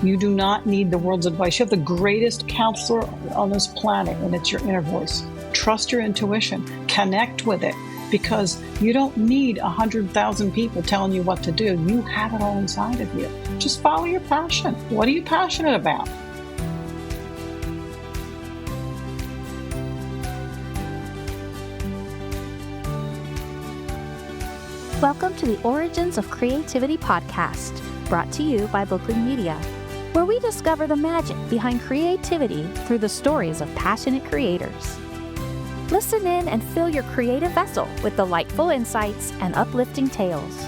You do not need the world's advice. You have the greatest counselor on this planet, and it's your inner voice. Trust your intuition. Connect with it, because you don't need 100,000 people telling you what to do. You have it all inside of you. Just follow your passion. What are you passionate about? Welcome to the Origins of Creativity podcast, brought to you by Bluesky Media, where we discover the magic behind creativity through the stories of passionate creators. Listen in and fill your creative vessel with delightful insights and uplifting tales.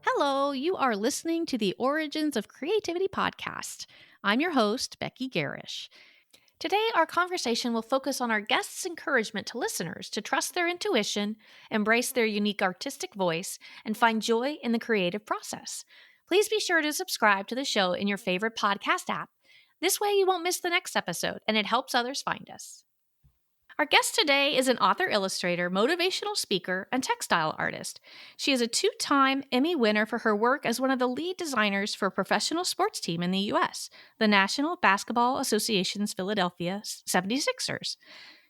Hello, you are listening to the Origins of Creativity podcast. I'm your host, Becky Gehrisch. Today, our conversation will focus on our guests' encouragement to listeners to trust their intuition, embrace their unique artistic voice, and find joy in the creative process. Please be sure to subscribe to the show in your favorite podcast app. This way, you won't miss the next episode, and it helps others find us. Our guest today is an author-illustrator, motivational speaker, and textile artist. She is a two-time Emmy winner for her work as one of the lead designers for a professional sports team in the U.S., the National Basketball Association's Philadelphia 76ers.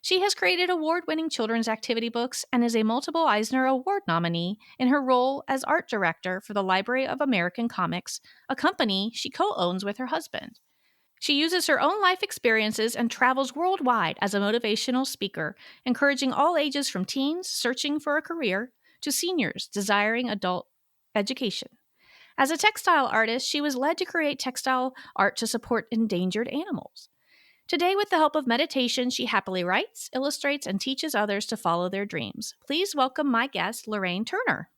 She has created award-winning children's activity books and is a multiple Eisner Award nominee in her role as art director for the Library of American Comics, a company she co-owns with her husband. She uses her own life experiences and travels worldwide as a motivational speaker, encouraging all ages from teens searching for a career to seniors desiring adult education. As a textile artist, she was led to create textile art to support endangered animals. Today, with the help of meditation, she happily writes, illustrates, and teaches others to follow their dreams. Please welcome my guest, Lorraine Turner.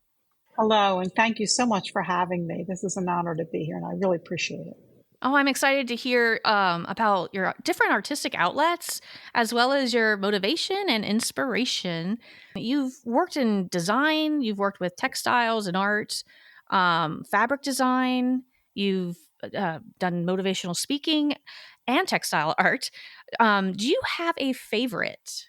Hello, and thank you so much for having me. This is an honor to be here, and I really appreciate it. Oh, I'm excited to hear about your different artistic outlets, as well as your motivation and inspiration. You've worked in design, you've worked with textiles and art, fabric design, you've done motivational speaking and textile art. Do you have a favorite?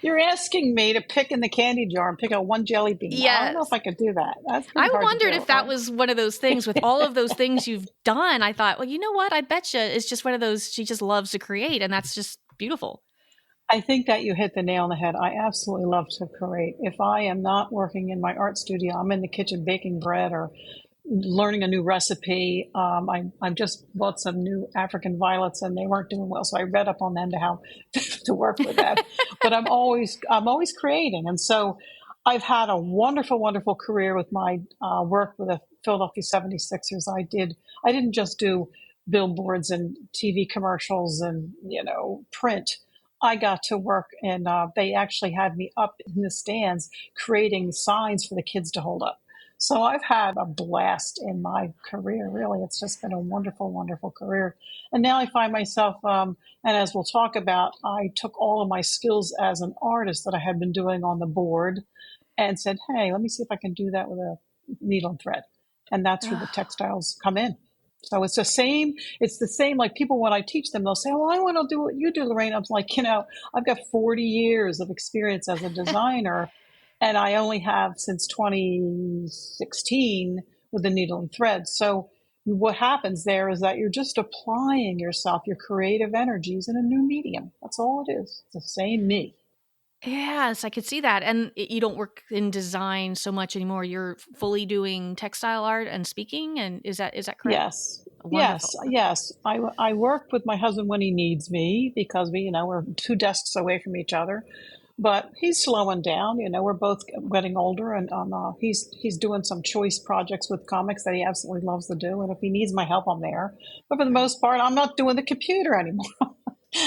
You're asking me to pick in the candy jar and pick out one jelly bean. Yes. I don't know if I could do that. I wondered if that was one of those things with all of those things you've done. I thought, well, you know what? I bet you it's just one of those she just loves to create, and that's just beautiful. I think that you hit the nail on the head. I absolutely love to create. If I am not working in my art studio, I'm in the kitchen baking bread or learning a new recipe. I just bought some new African violets and they weren't doing well, so I read up on them to how to work with that. But I'm always creating, and so I've had a wonderful, wonderful career with my work with the Philadelphia 76ers. I didn't just do billboards and TV commercials and print. I got to work, and they actually had me up in the stands creating signs for the kids to hold up. So I've had a blast in my career, really. It's just been a wonderful, wonderful career. And now I find myself, and as we'll talk about, I took all of my skills as an artist that I had been doing on the board and said, hey, let me see if I can do that with a needle and thread. And that's where the textiles come in. So it's the same, like people, when I teach them, they'll say, well, I want to do what you do, Lorraine. I'm like, I've got 40 years of experience as a designer. And I only have since 2016 with the needle and thread. So what happens there is that you're just applying yourself, your creative energies in a new medium. That's all it is. It's the same me. Yes, I could see that. And you don't work in design so much anymore. You're fully doing textile art and speaking. And is that correct? Yes. Wonderful. Yes. I work with my husband when he needs me because we're 2 desks away from each other. But he's slowing down. We're both getting older, and he's doing some choice projects with comics that he absolutely loves to do. And if he needs my help, I'm there. But for the most part, I'm not doing the computer anymore.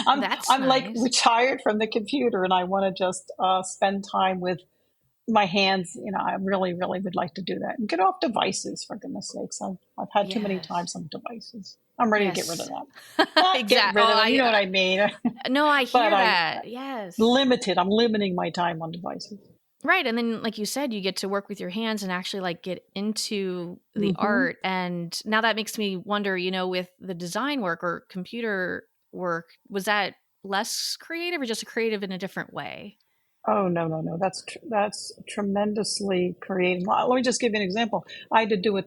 I'm nice. like retired from the computer, and I want to just spend time with my hands. I really, really would like to do that and get off devices. For goodness sakes, I've had too many times on devices. I'm ready to get rid of that. Exactly. Get rid of them. You know what I mean? No, I hear that. Yes. Limited. I'm limiting my time on devices. Right. And then, like you said, you get to work with your hands and actually get into the art. And now that makes me wonder, with the design work or computer work, was that less creative or just creative in a different way? Oh, no, no, no. That's tremendously creative. Let me just give you an example. I had to do a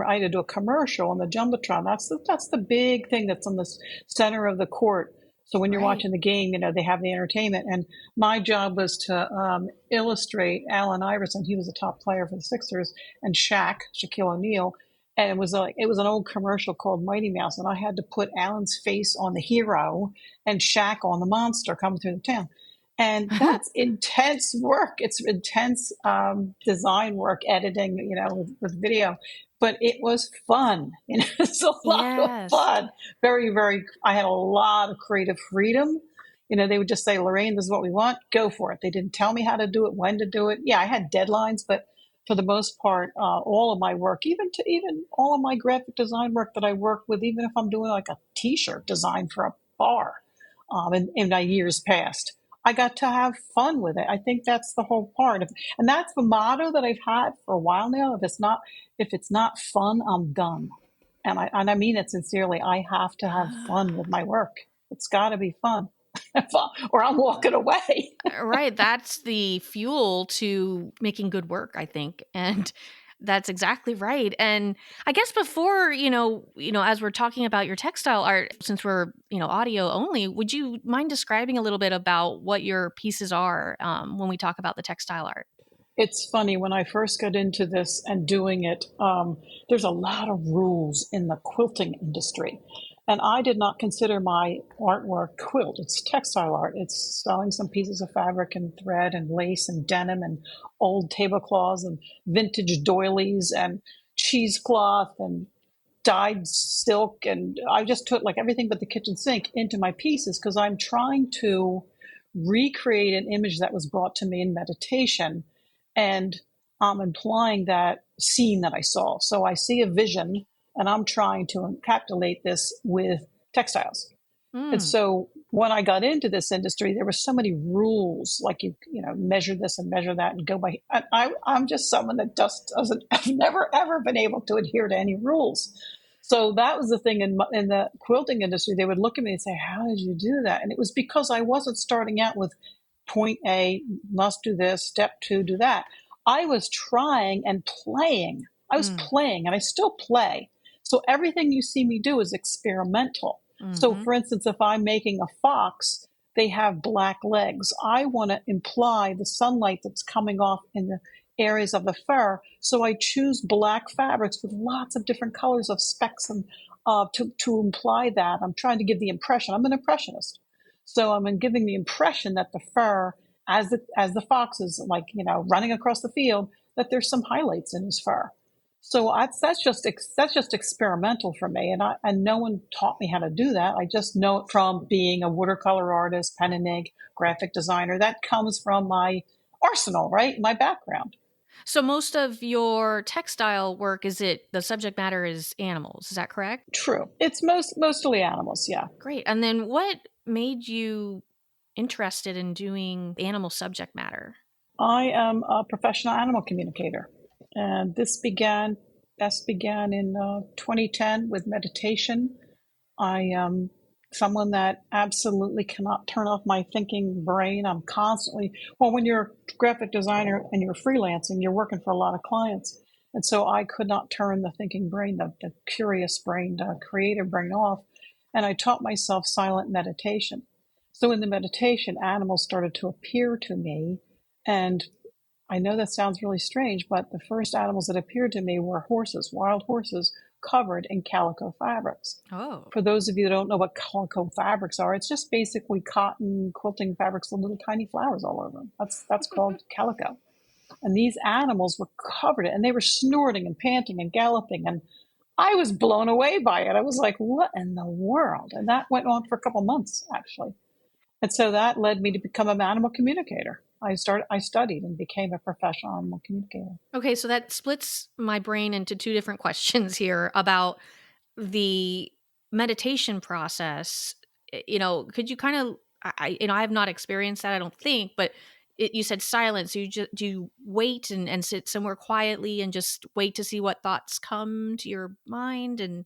I had to do a commercial on the Jumbotron. That's the big thing that's on the center of the court. So when you're Right. watching the game, they have the entertainment. And my job was to illustrate Allen Iverson. He was a top player for the Sixers, and Shaquille O'Neal. And it was an old commercial called Mighty Mouse, and I had to put Allen's face on the hero and Shaq on the monster coming through the town. And that's intense work. It's intense design work, editing, with video. But it was fun. It's a lot of Yes. fun. Very, very. I had a lot of creative freedom. They would just say, "Lorraine, this is what we want. Go for it." They didn't tell me how to do it, when to do it. Yeah, I had deadlines, but for the most part, all of my work, even all of my graphic design work that I work with, even if I'm doing like a T-shirt design for a bar, in my years past, I got to have fun with it. I think that's the whole part of, and that's the motto that I've had for a while now. If it's not fun, I'm done. And I mean it sincerely. I have to have fun with my work. It's got to be fun, or I'm walking away. Right. That's the fuel to making good work, I think. And that's exactly right. And I guess before, as we're talking about your textile art, since we're, audio only, would you mind describing a little bit about what your pieces are when we talk about the textile art? It's funny when I first got into this and doing it. There's a lot of rules in the quilting industry, and I did not consider my artwork quilt. It's textile art. It's sewing some pieces of fabric and thread and lace and denim and old tablecloths and vintage doilies and cheesecloth and dyed silk. And I just took like everything but the kitchen sink into my pieces because I'm trying to recreate an image that was brought to me in meditation, and I'm implying that scene that I saw. So I see a vision, and I'm trying to encapsulate this with textiles. And Mm. so when I got into this industry, there were so many rules, like measure this and measure that and go by. I'm just someone that just doesn't. I've never ever been able to adhere to any rules. So that was the thing in the quilting industry. They would look at me and say, "How did you do that?" And it was because I wasn't starting out with point A, must do this, step two, do that. I was trying and playing. I was Mm. playing, and I still play. So everything you see me do is experimental. So, Mm-hmm. for instance, if I'm making a fox, they have black legs. I want to imply the sunlight that's coming off in the areas of the fur. So I choose black fabrics with lots of different colors of specks and to imply that. I'm trying to give the impression. I'm an impressionist. So I'm giving the impression that the fur, as the fox is like, running across the field, that there's some highlights in his fur. So that's just experimental for me, and no one taught me how to do that. I just know it from being a watercolor artist, pen and ink, graphic designer. That comes from my arsenal, right? My background. So most of your textile work, the subject matter is animals, is that correct? True. It's mostly animals. Yeah. Great. And then what made you interested in doing animal subject matter? I am a professional animal communicator, and this began in 2010 with meditation. I am someone that absolutely cannot turn off my thinking brain. I'm constantly, well, when you're a graphic designer and you're freelancing, you're working for a lot of clients. And so I could not turn the thinking brain, the curious brain, the creative brain off. And I taught myself silent meditation. So in the meditation, animals started to appear to me. And I know that sounds really strange, but the first animals that appeared to me were horses, wild horses, covered in calico fabrics. Oh. For those of you that don't know what calico fabrics are, it's just basically cotton quilting fabrics with little tiny flowers all over them. That's called calico. And these animals were covered in, and they were snorting and panting and galloping, and I was blown away by it. I was like, "What in the world?" And that went on for a couple months, actually. And so that led me to become an animal communicator. I studied and became a professional animal communicator. Okay, so that splits my brain into two different questions here about the meditation process. Could you kind of I have not experienced that, I don't think, but you said silence. So do you wait and sit somewhere quietly and just wait to see what thoughts come to your mind, and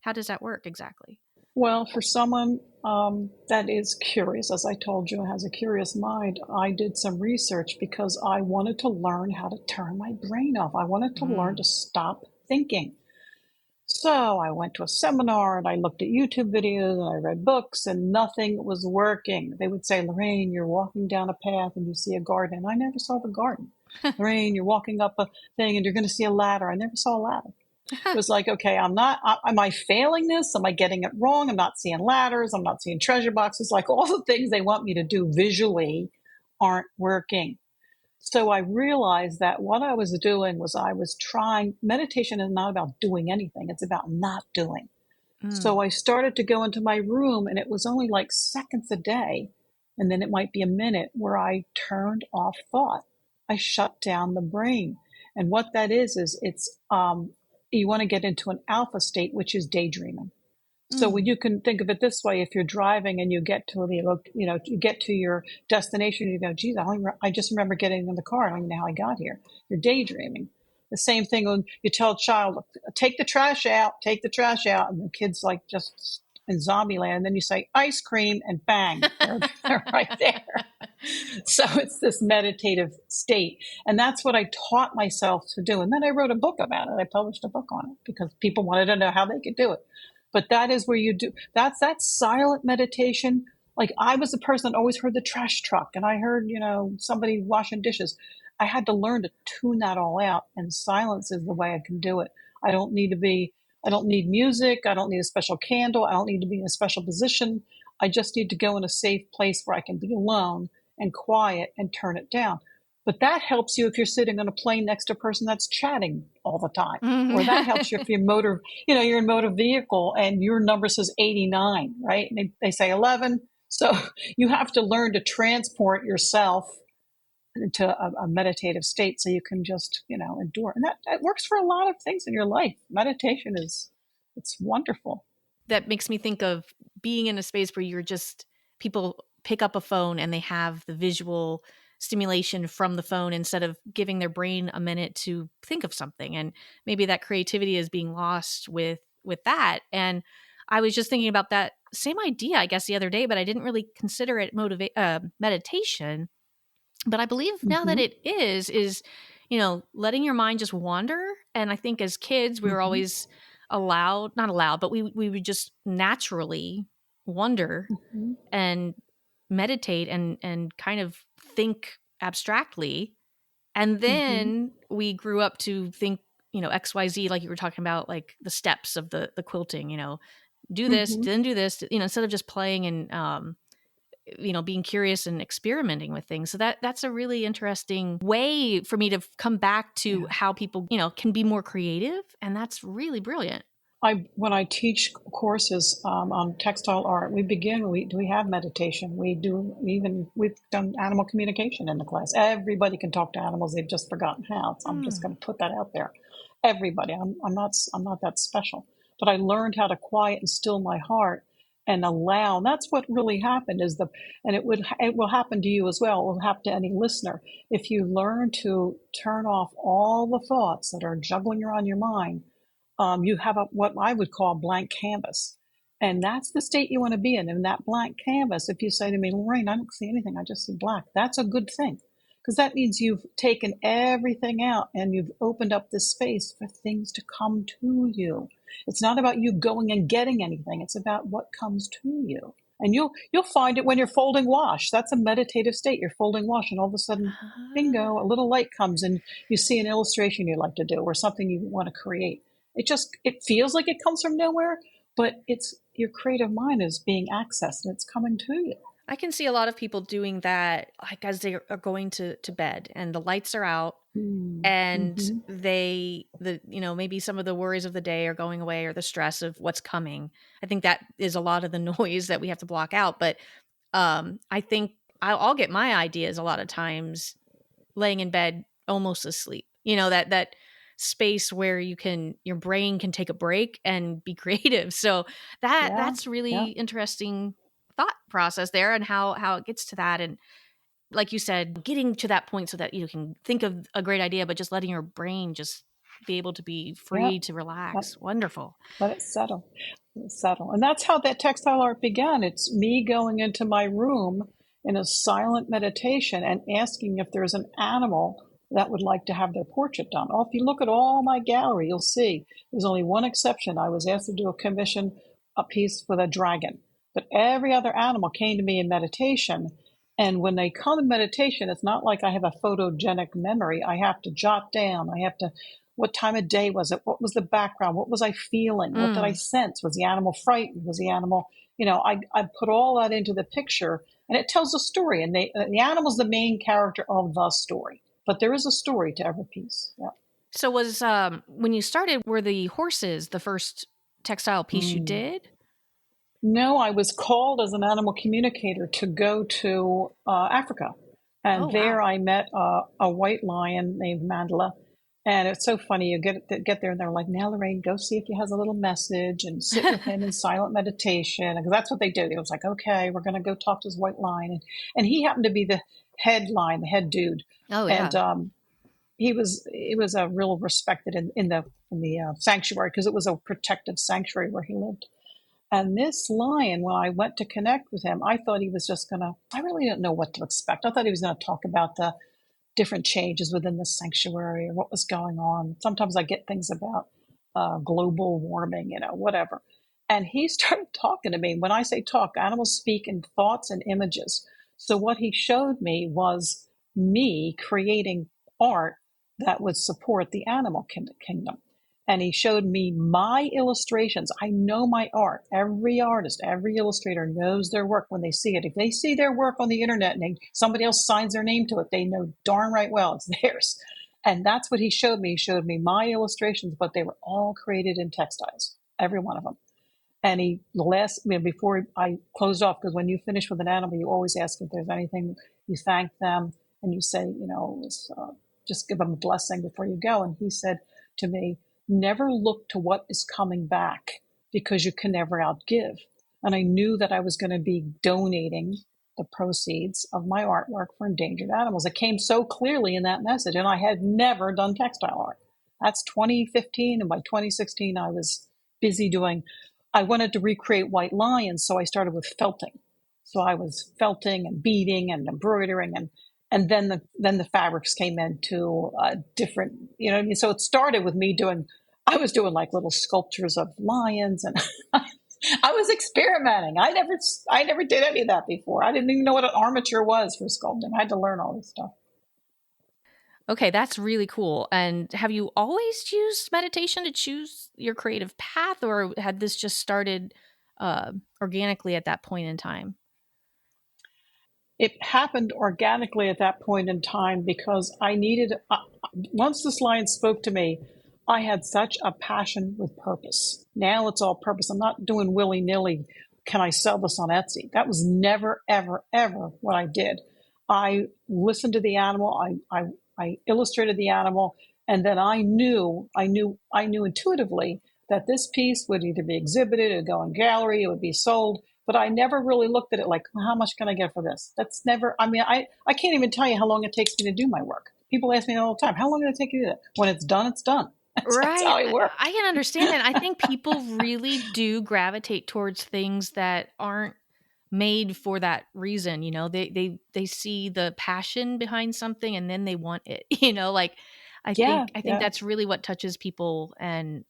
how does that work exactly? Well, for someone that is curious, as I told you, has a curious mind, I did some research because I wanted to learn how to turn my brain off. I wanted to learn to Mm. stop thinking. So I went to a seminar and I looked at YouTube videos and I read books and nothing was working. They would say, Lorraine, you're walking down a path and you see a garden. And I never saw the garden. Lorraine, you're walking up a thing and you're going to see a ladder. I never saw a ladder. It was like, okay, am I failing this? Am I getting it wrong? I'm not seeing ladders. I'm not seeing treasure boxes. Like all the things they want me to do visually aren't working. So I realized that what I was doing was I was trying, meditation is not about doing anything. It's about not doing. Mm. So I started to go into my room and it was only like seconds a day. And then it might be a minute where I turned off thought. I shut down the brain. And what that is you want to get into an alpha state, which is daydreaming. So when Mm. you can think of it this way, if you're driving and you get to you get to your destination, you go, geez, I just remember getting in the car. I don't even know how I got here. You're daydreaming. The same thing when you tell a child, take take the trash out. And the kid's like just in zombie land. And then you say ice cream and bang, they're right there. So it's this meditative state. And that's what I taught myself to do. And then I wrote a book about it. I published a book on it because people wanted to know how they could do it. But that is where you do that silent meditation. Like I was the person that always heard the trash truck and I heard, somebody washing dishes. I had to learn to tune that all out, and silence is the way I can do it. I don't need to be I don't need music, I don't need a special candle, I don't need to be in a special position. I just need to go in a safe place where I can be alone and quiet and turn it down. But that helps you if you're sitting on a plane next to a person that's chatting all the time. Or that helps you if you're in motor vehicle and your number says 89, right? And they say 11. So you have to learn to transport yourself into a meditative state so you can just, endure. And that works for a lot of things in your life. Meditation it's wonderful. That makes me think of being in a space where people pick up a phone and they have the visual stimulation from the phone instead of giving their brain a minute to think of something. And maybe that creativity is being lost with that. And I was just thinking about that same idea, I guess, the other day, but I didn't really consider it meditation. But I believe now that Mm-hmm. it is, letting your mind just wander. And I think as kids, we were Mm-hmm. always not allowed, but we would just naturally wonder Mm-hmm. and meditate and kind of think abstractly. And Mm-hmm. then we grew up to think, XYZ, like you were talking about, like the steps of the quilting, do this, Mm-hmm. then do this, instead of just playing and being curious and experimenting with things. So that's a really interesting way for me to come back to Yeah. how people, can be more creative. And that's really brilliant. When I teach courses on textile art, we have meditation. We've done animal communication in the class. Everybody can talk to animals. They've just forgotten how. So I'm just Mm. going to put that out there. Everybody. I'm not that special, but I learned how to quiet and still my heart and allow. And that's what really happened. And it will happen to you as well. It will happen to any listener if you learn to turn off all the thoughts that are juggling around your mind. You have what I would call a blank canvas. And that's the state you want to be in. In that blank canvas, if you say to me, Lorraine, I don't see anything, I just see black, that's a good thing. Because that means you've taken everything out and you've opened up this space for things to come to you. It's not about you going and getting anything, it's about what comes to you. And you'll find it when you're folding wash. That's a meditative state. You're folding wash, and all of a sudden, bingo, a little light comes and you see an illustration you'd like to do or something you want to create. It feels like it comes from nowhere, but it's your creative mind is being accessed and it's coming to you. I can see a lot of people doing that, like as they are going to bed and the lights are out and Mm-hmm. maybe some of the worries of the day are going away or the stress of what's coming. I think that is a lot of the noise that we have to block out. But I think I'll get my ideas a lot of times laying in bed almost asleep. That space where your brain can take a break and be creative. So Yeah, that's yeah. really interesting thought process there and how it gets to that. And like you said, getting to that point so that you can think of a great idea, but just letting your brain just be able to be Yeah. free to relax. Wonderful. Let it settle. Let it settle. And that's how that textile art began. It's me going into my room in a silent meditation and asking if there's an animal that would like to have their portrait done. Oh, if you look at all my gallery, you'll see there's only one exception. I was asked to do a piece with a dragon, but every other animal came to me in meditation. And when they come in meditation, it's not like I have a photogenic memory. I have to jot down. What time of day was it? What was the background? What was I feeling? What did I sense? Was the animal frightened? Was the animal, I put all that into the picture, and it tells a story. And the animal's the main character of the story, but there is a story to every piece. Yeah. So was when you started, were the horses the first textile piece you did? No, I was called as an animal communicator to go to Africa. Oh, And there wow. I met a white lion named Mandela. And it's so funny. You get there and they're like, now, Lorraine, go see if he has a little message and sit with him in silent meditation. Because that's what they do. It was like, okay, we're going to go talk to this white lion. And he happened to be the head lion, the head dude. Oh, yeah. And he was a real respected in the sanctuary, because it was a protective sanctuary where he lived. And this lion, when I went to connect with him, I thought he was just I really didn't know what to expect. I thought he was going to talk about the different changes within the sanctuary or what was going on. Sometimes I get things about global warming, whatever. And he started talking to me. When I say talk, animals speak in thoughts and images. So what he showed me was me creating art that would support the animal kingdom. And he showed me my illustrations. I know my art. Every artist, every illustrator knows their work when they see it. If they see their work on the internet and somebody else signs their name to it, they know darn right well it's theirs. And that's what he showed me. He showed me my illustrations, but they were all created in textiles, every one of them. And before I closed off, because when you finish with an animal, you always ask if there's anything, you thank them, and you say, just give them a blessing before you go. And he said to me, never look to what is coming back, because you can never outgive. And I knew that I was going to be donating the proceeds of my artwork for endangered animals. It came so clearly in that message, and I had never done textile art. That's 2015, and by 2016, I was busy I wanted to recreate white lions, so I started with felting. So I was felting and beading and embroidering, and then the fabrics came into different, what I mean? So it started with me I was doing like little sculptures of lions, and I was experimenting. I never did any of that before. I didn't even know what an armature was for sculpting. I had to learn all this stuff. Okay, that's really cool. And have you always used meditation to choose your creative path, or had this just started organically at that point in time? It happened organically at that point in time, because once this lion spoke to me, I had such a passion with purpose. Now it's all purpose. I'm not doing willy-nilly, can I sell this on Etsy? That was never, ever, ever what I did. I listened to the animal. I illustrated the animal, and then I knew intuitively that this piece would either be exhibited, it would go in gallery, it would be sold. But I never really looked at it like, well, how much can I get for this? That's never, I can't even tell you how long it takes me to do my work. People ask me all the time, how long did it take you to do that? When it's done, it's done. That's Right. how I work. I can understand that. I think people really do gravitate towards things that aren't made for that reason. They see the passion behind something and then they want it. Like Yeah, I think yeah. that's really what touches people, and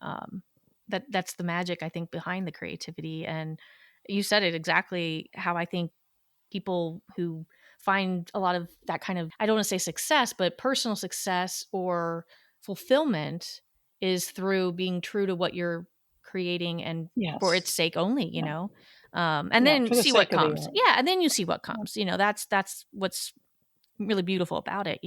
that's the magic, I think, behind the creativity. And you said it exactly how I think people who find a lot of that kind of, I don't want to say success, but personal success or fulfillment is through being true to what you're creating, and for its Yes. sake only, Yeah. and Yeah. then For the see what sake of the comes. art. Yeah. And then you see what Yeah. comes, that's what's really beautiful about it.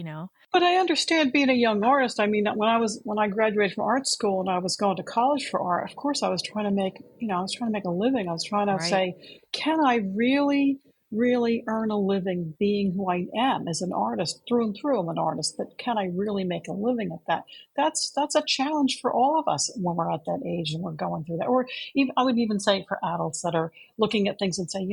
But I understand being a young artist. I mean, when I graduated from art school and I was going to college for art, of course I was trying to make, a living. I was trying to Right. say, can I really, really earn a living being who I am as an artist? Through and through, I'm an artist, but can I really make a living at that? That's a challenge for all of us when we're at that age and we're going through that. Or even, I would even say for adults that are looking at things and say,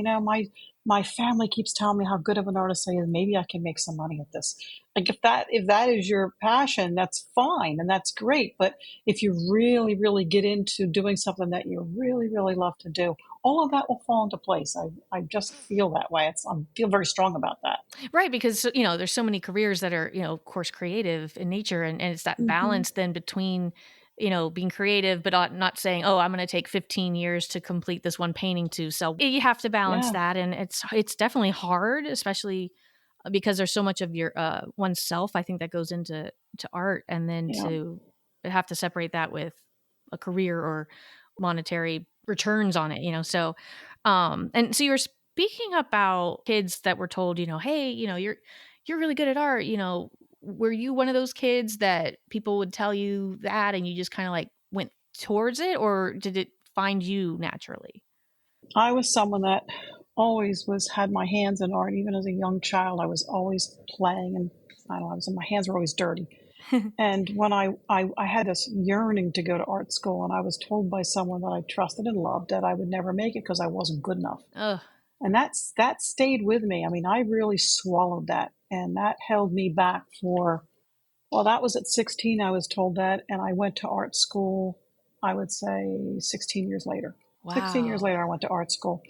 my family keeps telling me how good of an artist I am. Maybe I can make some money at this. Like if that is your passion, that's fine and that's great. But if you really, really get into doing something that you really, really love to do, all of that will fall into place. I just feel that way. I feel very strong about that. Right, because there's so many careers that are of course creative in nature, and it's that Mm-hmm. balance then between being creative but not saying, oh, I'm going to take 15 years to complete this one painting to sell. You have to balance Yeah. that, and it's definitely hard, especially because there's so much of your oneself, I think, that goes into art, and then Yeah. to have to separate that with a career or monetary returns on it. So and so you're speaking about kids that were told, hey, you're really good at art. Were you one of those kids that people would tell you that and you just kind of like went towards it, or did it find you naturally? I was someone that always had my hands in art. Even as a young child, I was always playing, and I don't know, my hands were always dirty. And when I had this yearning to go to art school, and I was told by someone that I trusted and loved that I would never make it because I wasn't good enough. Ugh. And that stayed with me. I mean, I really swallowed that, and that held me back that was at 16. I was told that, and I went to art school, I would say 16 years later. 16 years Wow. later, I went to art school,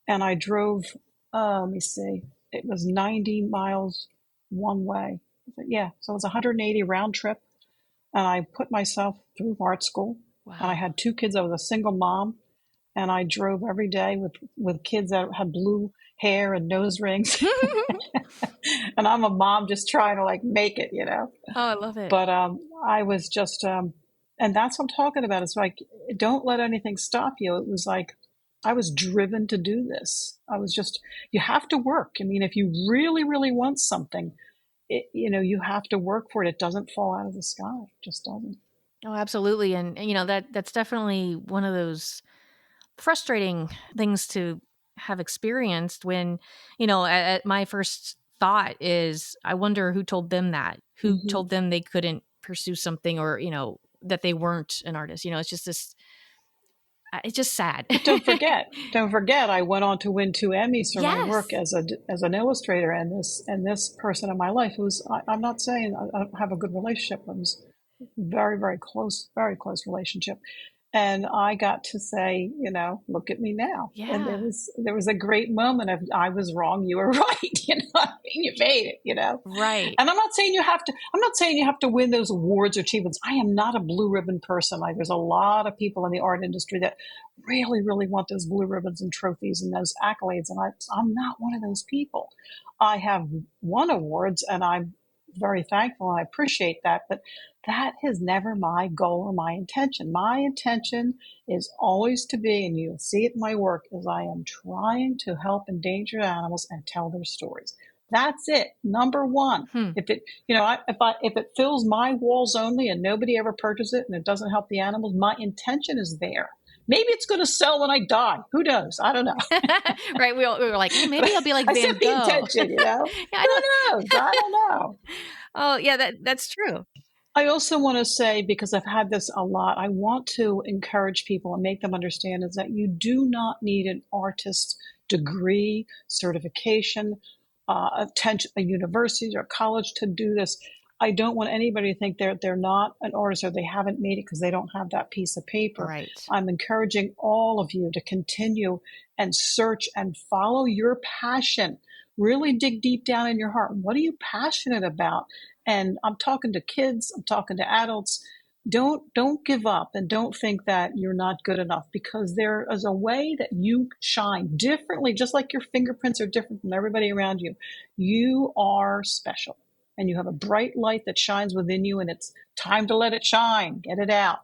and I drove, let me see, it was 90 miles one way. Yeah, so it was a 180 round trip, and I put myself through art school, and I Wow. had two kids. I was a single mom, and I drove every day with kids that had blue hair and nose rings. And I'm a mom just trying to like make it, Oh, I love it. But I was just, and that's what I'm talking about. It's like, don't let anything stop you. It was like, I was driven to do this. You have to work. I mean, if you really, really want something, you have to work for it. It doesn't fall out of the sky. It just doesn't. Oh, absolutely. And that's definitely one of those frustrating things to have experienced when, at my first thought is, I wonder who told them that, who Mm-hmm. told them they couldn't pursue something, or, that they weren't an artist. It's just it's just sad. But don't forget, I went on to win 2 Emmys for my work Yes. as an illustrator, and this person in my life I'm not saying I don't have a good relationship, but it was very, very close relationship. And I got to say, look at me now. And Yeah. there was a great moment of, I was wrong, you were right. I mean, you made it. Right. And I'm not saying you have to win those awards or achievements. I am not a blue ribbon person. There's a lot of people in the art industry that really, really want those blue ribbons and trophies and those accolades. And I'm not one of those people. I have won awards, and I'm very thankful and I appreciate that. But that is never my goal or my intention. My intention is always to be, and you'll see it in my work, is I am trying to help endangered animals and tell their stories. That's it. Number one. Hmm. If it, if it fills my walls only and nobody ever purchases it and it doesn't help the animals, my intention is there. Maybe it's going to sell when I die. Who knows? I don't know. Right. We were like, hey, maybe I'll be like I Van said the Gogh. intention, Yeah, I know. Who knows? I don't know. Oh, yeah, that's true. I also want to say, because I've had this a lot, I want to encourage people and make them understand is that you do not need an artist's degree, certification, a university or college to do this. I don't want anybody to think they're not an artist or they haven't made it because they don't have that piece of paper. Right. I'm encouraging all of you to continue and search and follow your passion. Really dig deep down in your heart. What are you passionate about? And I'm talking to kids, I'm talking to adults. Don't give up and don't think that you're not good enough, because there is a way that you shine differently, just like your fingerprints are different from everybody around you. You are special, and you have a bright light that shines within you, and it's time to let it shine. Get it out.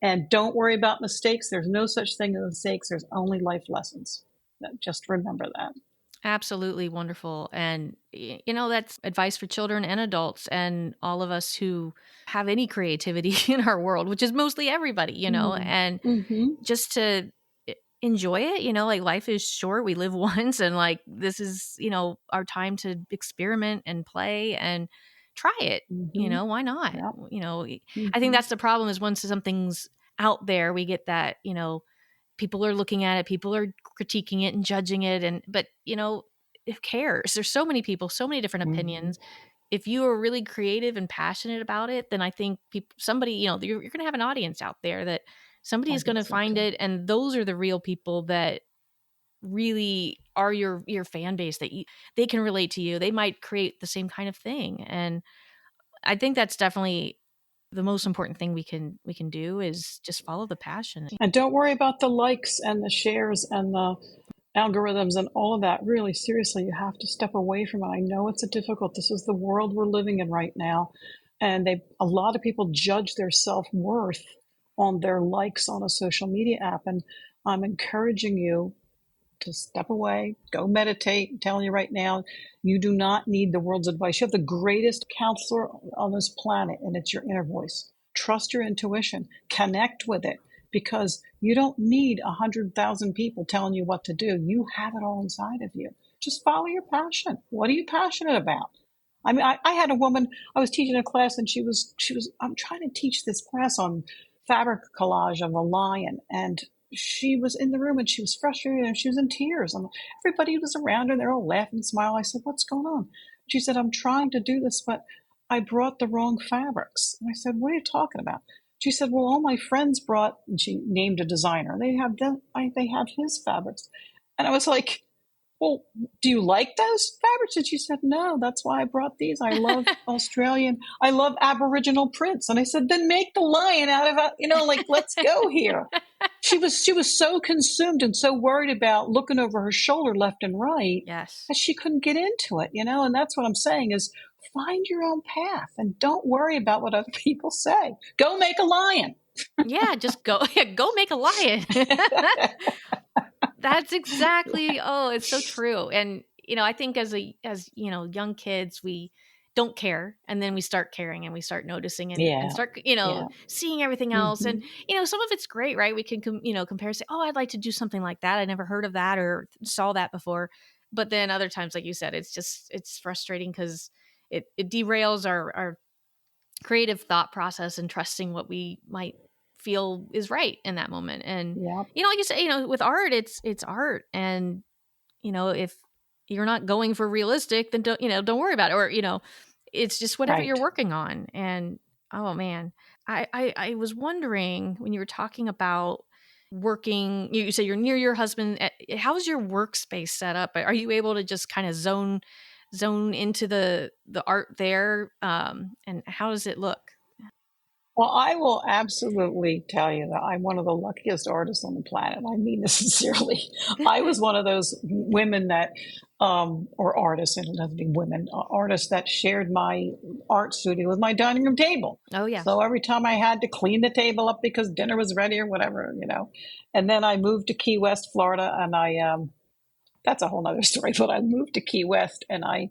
And don't worry about mistakes. There's no such thing as mistakes. There's only life lessons. Just remember that. Absolutely wonderful. And, that's advice for children and adults and all of us who have any creativity in our world, which is mostly everybody, and Mm-hmm. just to enjoy it, like life is short. We live once, and like this is, our time to experiment and play and try it. Mm-hmm. Why not? Yep. I think Mm-hmm. that's the problem, is once something's out there, we get that, people are looking at it, people are critiquing it and judging it. But, who cares? There's so many people, so many different opinions. If you are really creative and passionate about it, then I think somebody, you're going to have an audience out there that somebody is going to find it. And those are the real people that really are your fan base, that they can relate to you. They might create the same kind of thing. And I think that's definitely the most important thing we can do, is just follow the passion. And don't worry about the likes and the shares and the algorithms and all of that. Really, seriously, you have to step away from it. I know it's difficult. This is the world we're living in right now. And a lot of people judge their self-worth on their likes on a social media app. And I'm encouraging you to step away, go meditate. I'm telling you right now, you do not need the world's advice. You have the greatest counselor on this planet, and it's your inner voice. Trust your intuition, connect with it, because you don't need 100,000 people telling you what to do. You have it all inside of you. Just follow your passion. What are you passionate about? I mean, I had a woman, I was teaching a class, and I'm trying to teach this class on fabric collage of a lion, and she was in the room and she was frustrated and she was in tears. And everybody was around her and they're all laughing and smiling. I said, "What's going on?" She said, "I'm trying to do this, but I brought the wrong fabrics." And I said, "What are you talking about?" She said, "Well, all my friends brought," and she named a designer. They have his fabrics. And I was like, "Well, do you like those fabrics?" And she said, "No, that's why I brought these. I love I love Aboriginal prints." And I said, "Then make the lion out of it, let's go here." She was so consumed and so worried about looking over her shoulder left and right, yes, that she couldn't get into it, and that's what I'm saying is, find your own path and don't worry about what other people say. Go make a lion. Yeah, just go make a lion. That's exactly, it's so true. And, I think as young kids, we don't care. And then we start caring and we start noticing and start, seeing everything else. And, some of it's great, right? We can, compare, say, "Oh, I'd like to do something like that. I never heard of that or saw that before." But then other times, like you said, it's frustrating because it derails our creative thought process and trusting what we might feel is right in that moment. And like you say, with art, it's art. And if you're not going for realistic, then don't worry about it. Or it's just whatever you're working on. And oh man, I was wondering, when you were talking about working, you say you're near your husband, how's your workspace set up? Are you able to just kind of zone into the art there? And how does it look? Well, I will absolutely tell you that I'm one of the luckiest artists on the planet. I mean this sincerely. I was one of those women that, or artists, and it doesn't mean women, artists that shared my art studio with my dining room table. Oh, yeah. So every time I had to clean the table up because dinner was ready or whatever, And then I moved to Key West, Florida, and that's a whole nother story, but I moved to Key West and I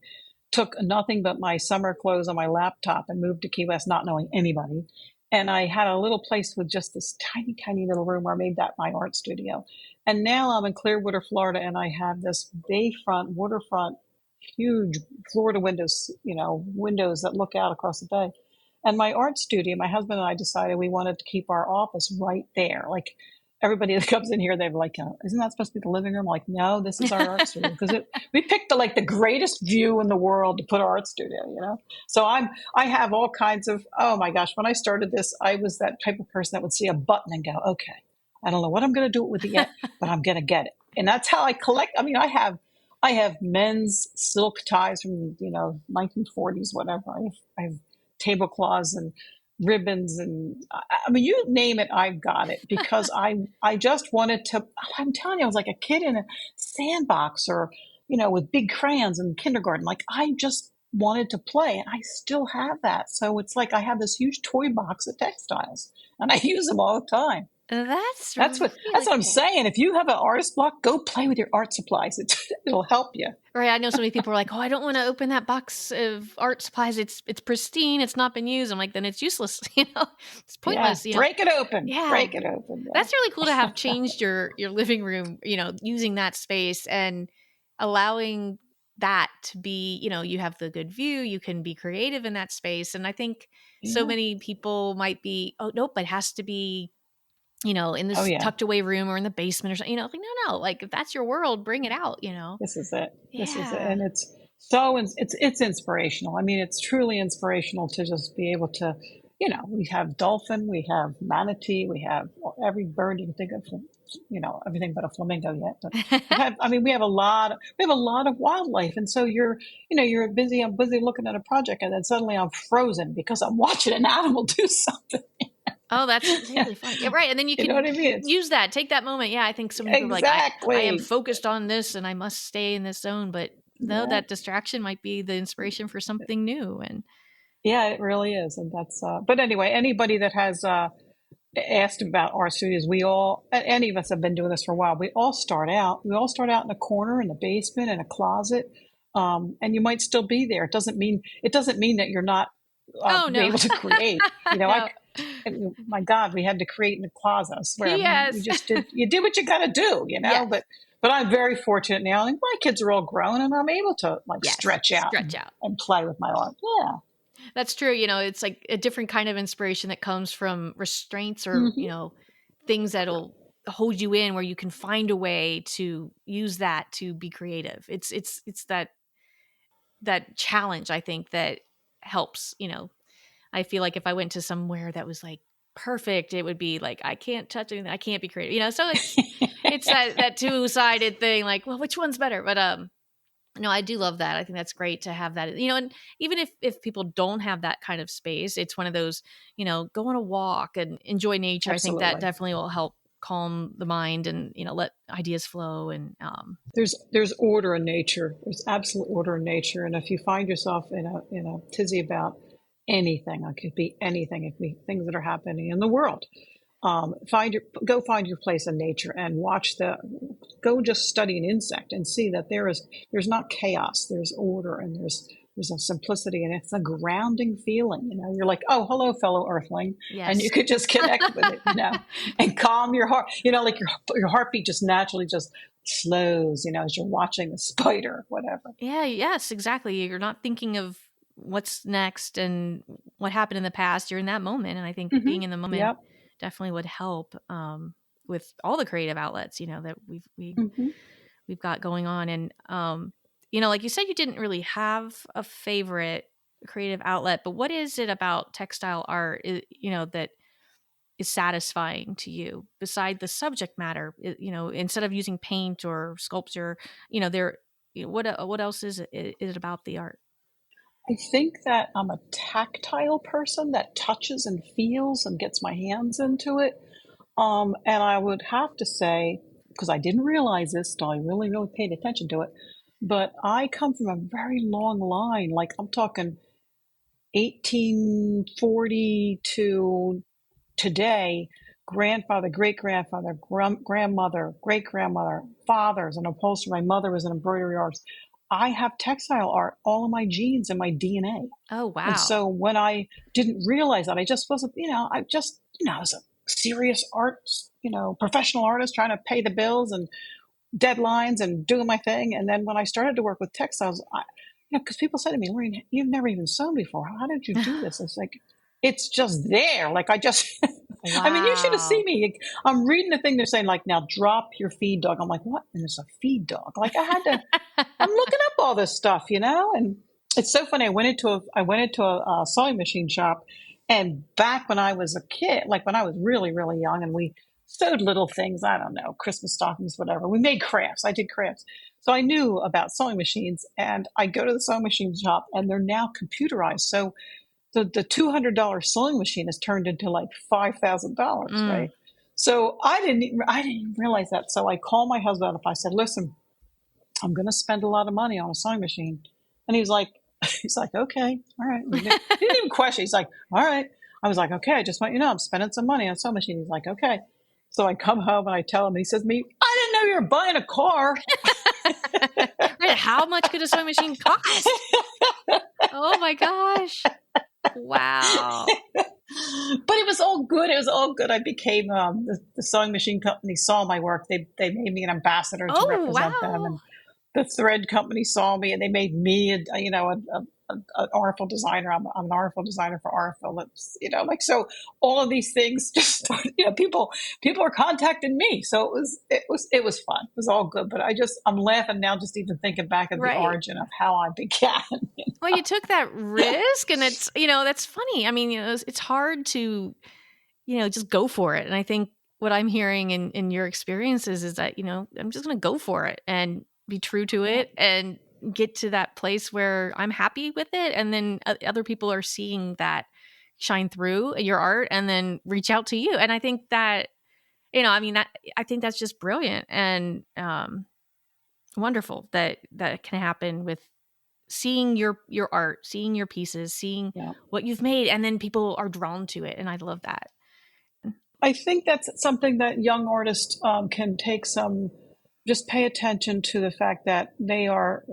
took nothing but my summer clothes on my laptop and moved to Key West, not knowing anybody. And I had a little place with just this tiny, tiny little room where I made that my art studio. And now I'm in Clearwater, Florida, and I have this bayfront, waterfront, huge Florida windows, windows that look out across the bay. And my art studio, my husband and I decided we wanted to keep our office right there. Like, everybody that comes in here, they're like, "Isn't that supposed to be the living room?" I'm like, "No, this is our art studio." Because we picked the greatest view in the world to put our art studio, So I have all kinds of, oh my gosh, when I started this, I was that type of person that would see a button and go, "Okay, I don't know what I'm going to do with it yet, but I'm going to get it." And that's how I collect. I mean, I have men's silk ties from, 1940s, whatever. I have tablecloths and ribbons, and I mean, you name it, I've got it, because I just wanted to. I'm telling you, I was like a kid in a sandbox, or with big crayons in kindergarten. Like, I just wanted to play, and I still have that. So it's like I have this huge toy box of textiles, and I use them all the time. That's what I'm saying. If you have an artist block, go play with your art supplies. It'll help you. Right. I know so many people are like, "Oh, I don't want to open that box of art supplies. It's pristine. It's not been used." I'm like, then it's useless. It's pointless. Yeah. Break it open. Yeah. Break it open. Yeah. That's really cool to have changed your living room, using that space and allowing that to be, you have the good view, you can be creative in that space. And I think so many people might be, "Oh, nope, it has to be in Oh this yeah. tucked away room or in the basement or something, like, no, like if that's your world, bring it out, This is it. This is it. Yeah. And it's it's inspirational. I mean, it's truly inspirational to just be able to, we have dolphin, we have manatee, we have every bird you can think of, everything but a flamingo yet. But we have a lot of wildlife. And so I'm busy looking at a project, and then suddenly I'm frozen because I'm watching an animal do something. Oh, that's really funny. Yeah, right. And then you You can know what I mean? use that, take that moment. Yeah, I think so many people are like, I am Exactly. focused on this and I must stay in this zone. But no, Yeah. that distraction might be the inspiration for something new. And Yeah, it really is. And that's, but anyway, anybody that has asked about art studios, any of us have been doing this for a while. We all start out in a corner, in the basement, in a closet. And you might still be there. It doesn't mean that you're not oh, be no. able to create. No. My God, we had to create in the closet. I swear. Yes. You did what you got to do, Yes. But I'm very fortunate now. Like, my kids are all grown, and I'm able to Yes. stretch out and play with my art. Yeah. That's true. It's like a different kind of inspiration that comes from restraints or, Mm-hmm. things that'll hold you in, where you can find a way to use that to be creative. It's that challenge, I think, that helps. I feel like if I went to somewhere that was like perfect, it would be like, I can't touch anything. I can't be creative. So it's that two-sided thing, like, well, which one's better? But, no, I do love that. I think that's great to have that, and even if people don't have that kind of space, it's one of those, go on a walk and enjoy nature. Absolutely. I think that definitely will help calm the mind and, let ideas flow. And, there's order in nature. There's absolute order in nature. And if you find yourself in a tizzy about anything, it could be anything. It could be things that are happening in the world. Go find your place in nature and go just study an insect and see that there's not chaos, there's order, and there's a simplicity, and it's a grounding feeling. You're like, oh, hello, fellow earthling. yes. And you could just connect with it, and calm your heart, like your heartbeat just naturally just slows, as you're watching the spider, whatever. Yeah. Yes, exactly. You're not thinking of what's next and what happened in the past. You're in that moment. And I think being in the moment, Yep. definitely would help with all the creative outlets, that we've got going on. And, like you said, you didn't really have a favorite creative outlet, but what is it about textile art, that is satisfying to you beside the subject matter? Instead of using paint or sculpture, what else is it about the art? I think that I'm a tactile person that touches and feels and gets my hands into it. And I would have to say, because I didn't realize this till I really, really paid attention to it, but I come from a very long line. Like, I'm talking 1840 to today, grandfather, great grandfather, grandmother, great grandmother, fathers, an upholsterer. My mother was an embroidery artist. I have textile art all in my genes and my DNA. Oh, wow. And so when I didn't realize that, I just wasn't, I was a serious art, professional artist trying to pay the bills and deadlines and doing my thing. And then when I started to work with textiles, because people said to me, Lorraine, you've never even sewn before. How did you do this? It's like, it's just there. Like, I just, wow. I mean, you should have seen me. I'm reading the thing they're saying, like, now drop your feed dog. I'm like, what? And it's a feed dog. Like, I'm looking up all this stuff, and it's so funny. I went into a sewing machine shop, and back when I was a kid, like when I was really, really young, and we sewed little things, I don't know, Christmas stockings, whatever. We made crafts. I did crafts. So I knew about sewing machines, and I go to the sewing machine shop, and they're now computerized. So the $200 sewing machine has turned into like $5,000, right? So I didn't even realize that. So I called my husband up. I said, listen, I'm going to spend a lot of money on a sewing machine. And he's like, okay, all right. He didn't even question. He's like, all right. I was like, okay, I just want you to know I'm spending some money on a sewing machine. He's like, okay. So I come home and I tell him, he says to me, I didn't know you were buying a car. Right, how much could a sewing machine cost? Oh my gosh. Wow. But it was all good. It was all good. I became the sewing machine company saw my work. They made me an ambassador to represent them. And the thread company saw me, and they made me, an artful designer. I'm an artful designer for Art Phillips, like, so all of these things just, people are contacting me. So it was fun. It was all good. But I'm laughing now, just even thinking back at the Right. origin of how I began. Well, you took that risk, and it's, that's funny. I mean, it's hard to, just go for it. And I think what I'm hearing in your experiences is that, I'm just going to go for it and be true to it and get to that place where I'm happy with it. And then other people are seeing that shine through your art and then reach out to you. And I think that, I think that's just brilliant and wonderful that can happen with seeing your art, seeing your pieces, seeing what you've made, and then people are drawn to it. And I love that. I think that's something that young artists can take just pay attention to the fact that they are,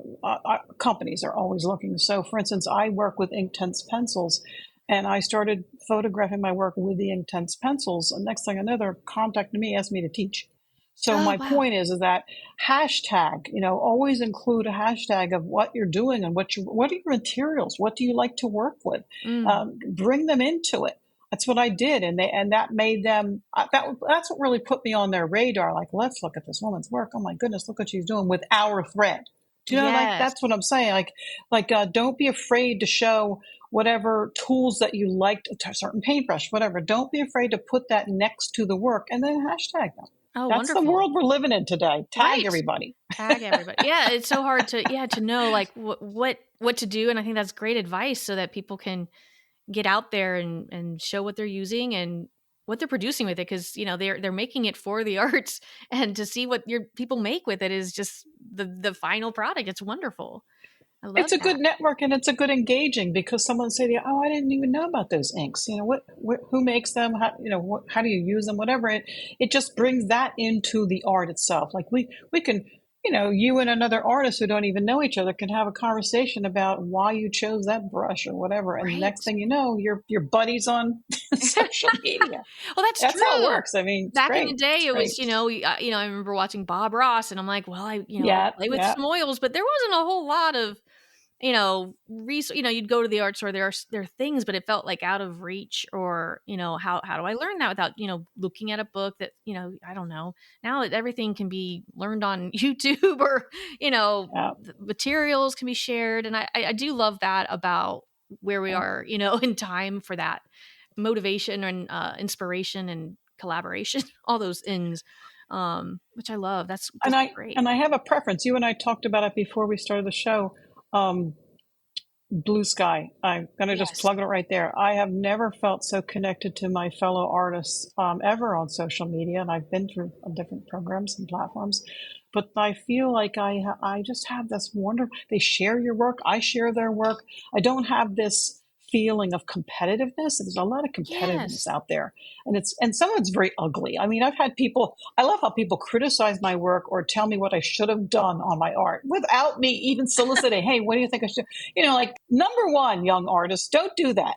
companies are always looking. So for instance, I work with Inktense pencils, and I started photographing my work with the Inktense pencils. And next thing I know, they're contacting me, asking me to teach. So my point is that hashtag, always include a hashtag of what you're doing and what are your materials? What do you like to work with? Bring them into it. That's what I did. And that made them, that's what really put me on their radar. Like, let's look at this woman's work. Oh my goodness, look what she's doing with our thread. Do you know, like, that's what I'm saying. Like, don't be afraid to show whatever tools that you liked, a certain paintbrush, whatever. Don't be afraid to put that next to the work and then hashtag them. Oh, that's wonderful. The world we're living in today. Tag everybody. Tag everybody. Yeah, it's so hard to know like what to do, and I think that's great advice so that people can get out there and show what they're using and what they're producing with it, because they're making it for the arts, and to see what your people make with it is just the final product. It's wonderful. I love it's a good network, and it's a good engaging, because someone say, "Oh, I didn't even know about those inks. Who makes them? How do you use them? Whatever." It just brings that into the art itself. Like we can, you and another artist who don't even know each other can have a conversation about why you chose that brush or whatever, and the next thing you know, your buddies on social media. Well, that's true. How it works. I mean, back in the day, it was I remember watching Bob Ross, and I'm like, well, I play with some oils, but there wasn't a whole lot of you'd go to the art store, there are things, but it felt like out of reach, or how do I learn that without looking at a book that I don't know. Now everything can be learned on YouTube, or the materials can be shared, and I do love that about where we are in time for that motivation and inspiration and collaboration, all those ins, which I love. That's great. And I have a preference. You and I talked about it before we started the show. Bluesky. I'm going to just plug it right there. I have never felt so connected to my fellow artists ever on social media, and I've been through different programs and platforms, but I feel like I just have this wonder. They share your work. I share their work. I don't have this feeling of competitiveness. There's a lot of competitiveness out there, and some of it's very ugly. I mean, I've had people, I love how people criticize my work or tell me what I should have done on my art without me even soliciting, hey, what do you think I should, like, number one, young artists, don't do that.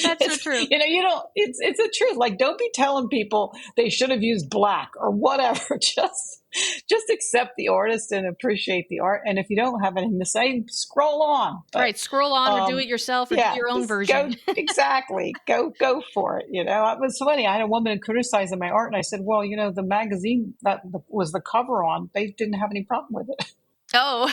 That's so true. You don't, it's the truth. Like, don't be telling people they should have used black or whatever. Just accept the artist and appreciate the art. And if you don't have anything to say, scroll on. But, scroll on, or do it yourself, or do your own version. Exactly. Go for it. It was funny. I had a woman criticizing my art, and I said, well, the magazine that was the cover on, they didn't have any problem with it. Oh.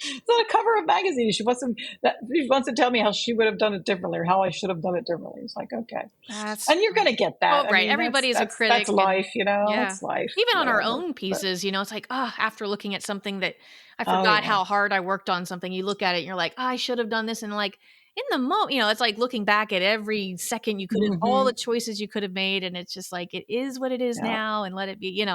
It's not a cover of a magazine. She wants to tell me how she would have done it differently, or how I should have done it differently. It's like, okay. And you're going to get that. Oh, right. Everybody's a critic. That's life, It's life. Even on our own pieces, it's like, after looking at something that I forgot how hard I worked on something, you look at it and you're like, I should have done this. And like, in the moment, it's like looking back at every second you could have, all the choices you could have made. And it's just like, it is what it is now, and let it be,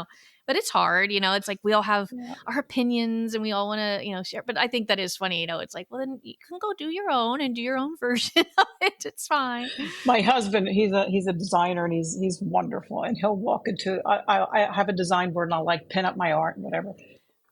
but it's hard, it's like we all have our opinions, and we all want to, share. But I think that is funny, it's like, well, then you can go do your own and do your own version of it. It's fine. My husband, he's a designer, and he's wonderful. And he'll walk into, I have a design board, and I'll like pin up my art and whatever.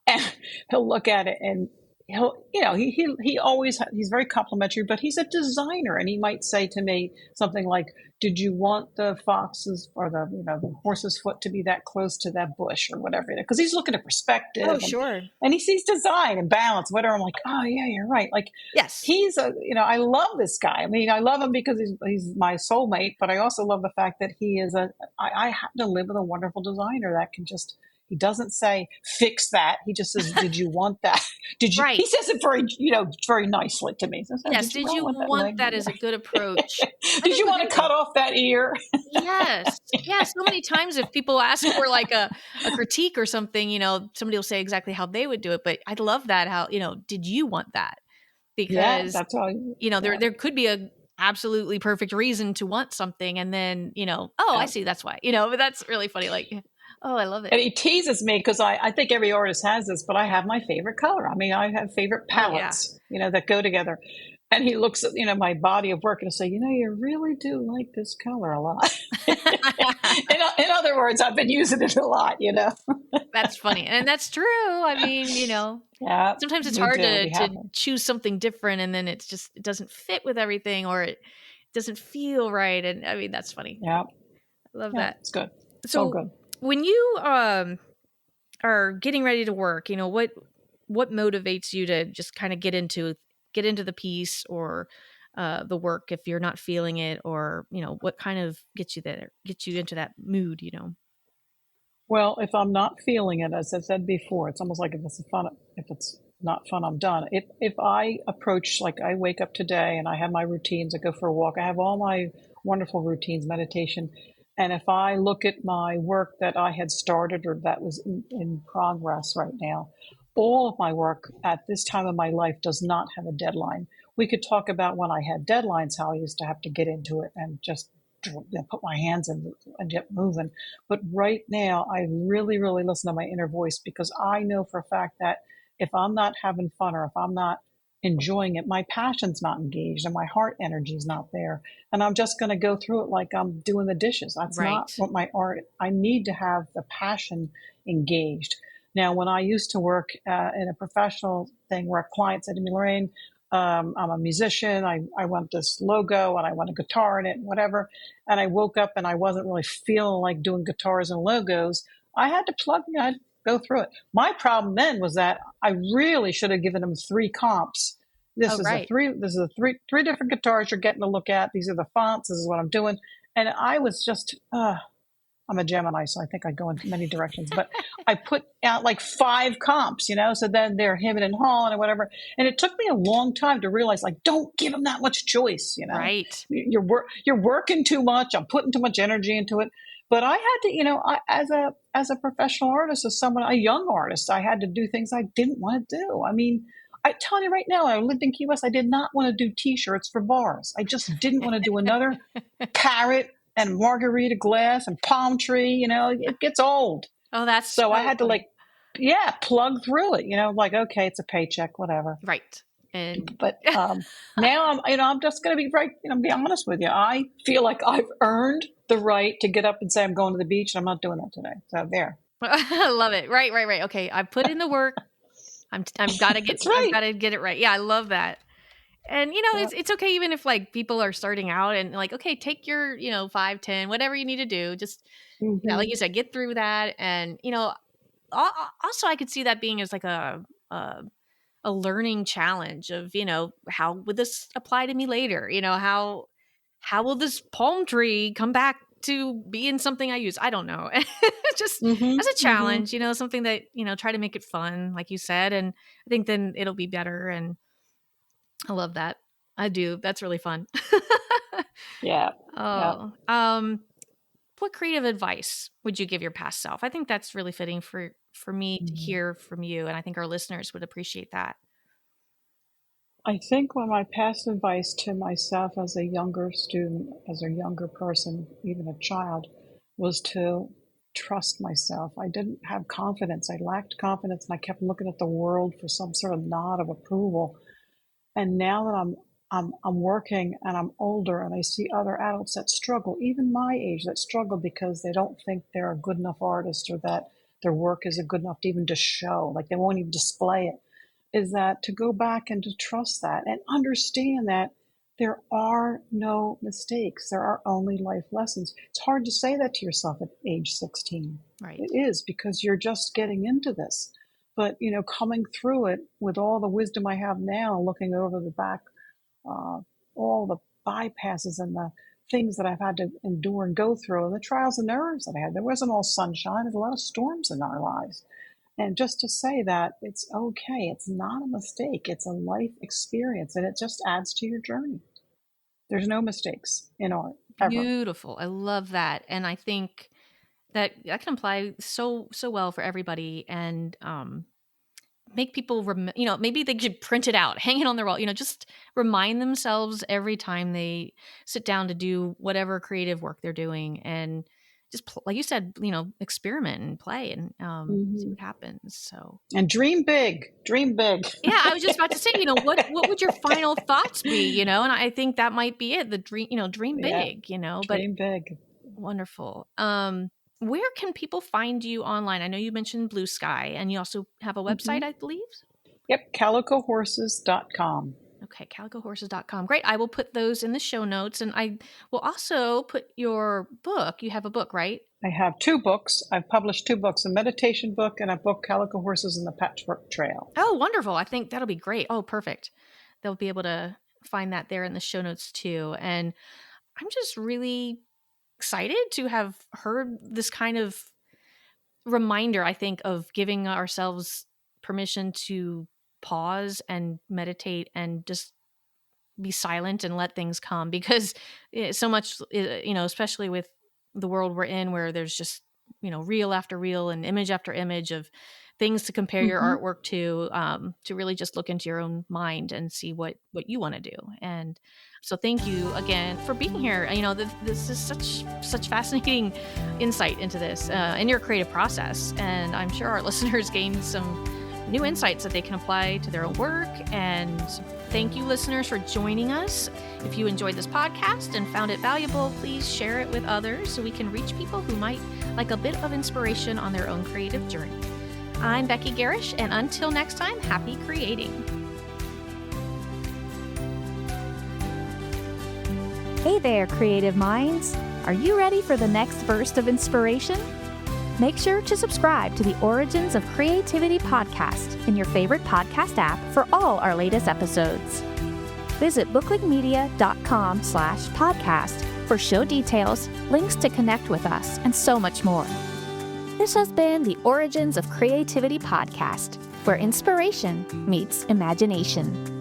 And he'll look at it, and he always, he's very complimentary, but he's a designer. And he might say to me something like, did you want the foxes or the horse's foot to be that close to that bush or whatever? Because he's looking at perspective Oh, sure. and he sees design and balance, whatever. I'm like, oh yeah, you're right. Like Yes. I love this guy. I mean, I love him because he's my soulmate, but I also love the fact that I happen to live with a wonderful designer that can just, he doesn't say, fix that. He just says, did you want that? Right. He says it very nicely to me. He says, Yes. Did you want that as a good approach? I Did think you with want to cut off that ear? Yes. Yeah. So many times if people ask for like a critique or something, somebody will say exactly how they would do it. But I love that how, did you want that? Yeah, Because, that's all. Yeah, there could be a absolutely perfect reason to want something. And then, oh, I yeah. see. That's why, but that's really funny. Like, oh, I love it. And he teases me because I think every artist has this, but I have my favorite color. I mean, I have favorite Oh, yeah. palettes, that go together. And he looks at, my body of work and say, you really do like this color a lot. In other words, I've been using it a lot, That's funny. And that's true. I mean, Yeah, sometimes it's we hard do. We have to them. choose something different and then it doesn't fit with everything or it doesn't feel right. And I mean, that's funny. Yeah. I love Yeah, that. it's good. It's all So good. when you are getting ready to work, what motivates you to just kind of get into the piece or the work if you're not feeling it or, what kind of gets you into that mood, Well, if I'm not feeling it, as I said before, it's almost like if it's not fun, I'm done. If I approach, like I wake up today and I have my routines, I go for a walk, I have all my wonderful routines, meditation. And if I look at my work that I had started or that was in progress right now, all of my work at this time of my life does not have a deadline. We could talk about when I had deadlines, how I used to have to get into it and just put my hands in and get moving. But right now, I really, really listen to my inner voice because I know for a fact that if I'm not having fun or if I'm not enjoying it, my passion's not engaged and my heart energy is not there. And I'm just going to go through it like I'm doing the dishes. That's not Right. what my art, I need to have the passion engaged. Now, when I used to work in a professional thing where a client said to me, Lorraine, I'm a musician. I want this logo and I want a guitar in it, whatever. And I woke up and I wasn't really feeling like doing guitars and logos. I had to I'd go through it. My problem then was that I really should have given them 3 comps. Oh, right. This is a three different guitars you're getting to look at. These are the fonts. This is what I'm doing. And I was just, I'm a Gemini, so I think I go in many directions. But I put out like 5 comps, so then they're hemming and hawing or whatever. And it took me a long time to realize, like, don't give them that much choice, Right. You're working too much. I'm putting too much energy into it. But I had to, as a professional artist, a young artist, I had to do things I didn't want to do. I mean, I tell you right now, I lived in Key West. I did not want to do T-shirts for bars. I just didn't want to do another parrot and margarita glass and palm tree. It gets old. Oh, that's So I so had to funny. plug through it. Like, okay, it's a paycheck, whatever. Right. And But now I'm just going to be right. Be honest with you. I feel like I've earned the right to get up and say I'm going to the beach. And I'm not doing that today. So there. I love it. Right. Okay. I put in the work. I've got to That's right. get it right. Yeah. I love that. And Yeah. it's okay even if like people are starting out and like, okay, take your, 5, 10, whatever you need to do. Just, like you said, get through that. And, also I could see that being as like a learning challenge of, how would this apply to me later? How will this palm tree come back to being something I use? I don't know. Just as a challenge, something that, try to make it fun, like you said. And I think then it'll be better. And I love that. I do. That's really fun. Yeah. Yeah. Oh, what creative advice would you give your past self? I think that's really fitting for me to hear from you. And I think our listeners would appreciate that. I think when my past advice to myself as a younger student, as a younger person, even a child, was to trust myself. I didn't have confidence. I lacked confidence and I kept looking at the world for some sort of nod of approval. And now that I'm working and I'm older and I see other adults that struggle, even my age, that struggle because they don't think they're a good enough artist or that their work isn't good enough to even to show, like they won't even display it. is that to go back and to trust that and understand that there are no mistakes. There are only life lessons. It's hard to say that to yourself at age 16. Right. It is, because you're just getting into this. But, coming through it with all the wisdom I have now, looking over the back, all the bypasses and the things that I've had to endure and go through, and the trials and errors that I had. There wasn't all sunshine. There's a lot of storms in our lives. And just to say that it's okay, it's not a mistake, it's a life experience, and it just adds to your journey. There's no mistakes in art, ever. Beautiful. I love that. And I think that can apply so well for everybody, and make people maybe they should print it out, hang it on their wall, just remind themselves every time they sit down to do whatever creative work they're doing, and just like you said, experiment and play and see what happens. So, and dream big. Yeah, I was just about to say, what would your final thoughts be, and I think that might be it. The dream, dream big, Dream big. Wonderful. Where can people find you online? I know you mentioned Bluesky, and you also have a website, I believe. Yep, calicohorses.com. Okay, calicohorses.com. Great. I will put those in the show notes, and I will also put your book. You have a book, right? I have 2 books. I've published 2 books, a meditation book and a book, Calico Horses and the Patchwork Trail. Oh, wonderful. I think that'll be great. Oh, perfect. They'll be able to find that there in the show notes too. And I'm just really excited to have heard this kind of reminder, I think, of giving ourselves permission to pause and meditate and just be silent and let things come, because so much, especially with the world we're in, where there's just, reel after reel and image after image of things to compare your artwork to really just look into your own mind and see what you want to do. And so thank you again for being here. This is such fascinating insight into this and your creative process. And I'm sure our listeners gained some new insights that they can apply to their own work. And thank you, listeners, for joining us. If you enjoyed this podcast and found it valuable, please share it with others so we can reach people who might like a bit of inspiration on their own creative journey. I'm Becky Gehrisch, and until next time, happy creating. Hey there, creative minds. Are you ready for the next burst of inspiration? Make sure to subscribe to the Origins of Creativity podcast in your favorite podcast app for all our latest episodes. Visit booklinkmedia.com/podcast for show details, links to connect with us, and so much more. This has been the Origins of Creativity podcast, where inspiration meets imagination.